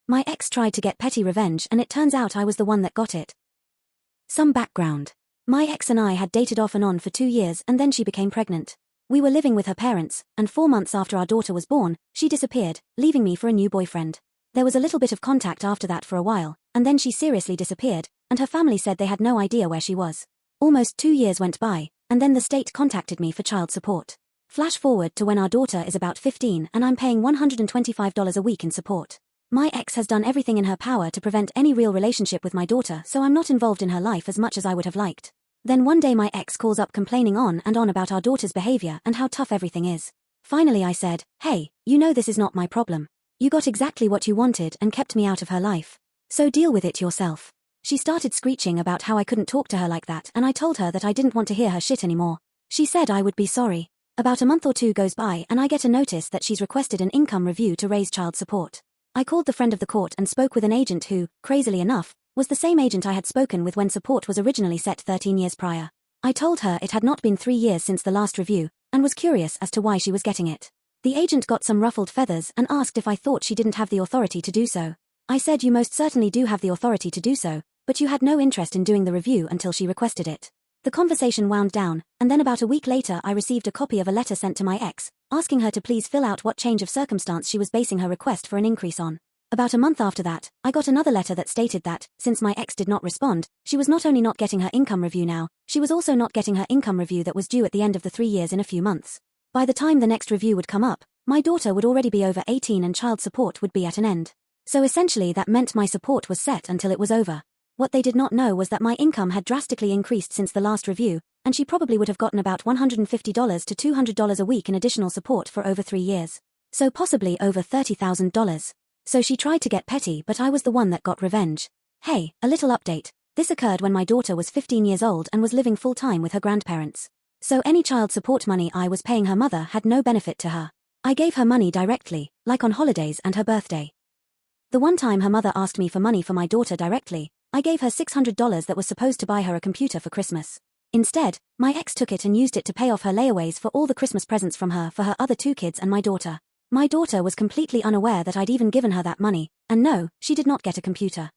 My ex tried to get petty revenge and it turns out I was the one that got it. Some background. My ex and I had dated off and on for 2 years and then she became pregnant. We were living with her parents, and 4 months after our daughter was born, she disappeared, leaving me for a new boyfriend. There was a little bit of contact after that for a while, and then she seriously disappeared, and her family said they had no idea where she was. Almost 2 years went by, and then the state contacted me for child support. Flash forward to when our daughter is about 15 and I'm paying $125 a week in support. My ex has done everything in her power to prevent any real relationship with my daughter, so I'm not involved in her life as much as I would have liked. Then one day my ex calls up complaining on and on about our daughter's behavior and how tough everything is. Finally I said, "Hey, you know this is not my problem. You got exactly what you wanted and kept me out of her life. So deal with it yourself." She started screeching about how I couldn't talk to her like that, and I told her that I didn't want to hear her shit anymore. She said I would be sorry. About a month or 2 goes by and I get a notice that she's requested an income review to raise child support. I called the friend of the court and spoke with an agent who, crazily enough, was the same agent I had spoken with when support was originally set 13 years prior. I told her it had not been 3 years since the last review, and was curious as to why she was getting it. The agent got some ruffled feathers and asked if I thought she didn't have the authority to do so. I said you most certainly do have the authority to do so, but you had no interest in doing the review until she requested it. The conversation wound down, and then about a week later I received a copy of a letter sent to my ex, asking her to please fill out what change of circumstance she was basing her request for an increase on. About a month after that, I got another letter that stated that, since my ex did not respond, she was not only not getting her income review now, she was also not getting her income review that was due at the end of the 3 years in a few months. By the time the next review would come up, my daughter would already be over 18 and child support would be at an end. So essentially that meant my support was set until it was over. What they did not know was that my income had drastically increased since the last review, and she probably would have gotten about $150 to $200 a week in additional support for over 3 years. So possibly over $30,000. So she tried to get petty, but I was the one that got revenge. Hey, a little update. This occurred when my daughter was 15 years old and was living full-time with her grandparents. So any child support money I was paying her mother had no benefit to her. I gave her money directly, like on holidays and her birthday. The one time her mother asked me for money for my daughter directly, I gave her $600 that was supposed to buy her a computer for Christmas. Instead, my ex took it and used it to pay off her layaways for all the Christmas presents from her for her other 2 kids and my daughter. My daughter was completely unaware that I'd even given her that money, and no, she did not get a computer.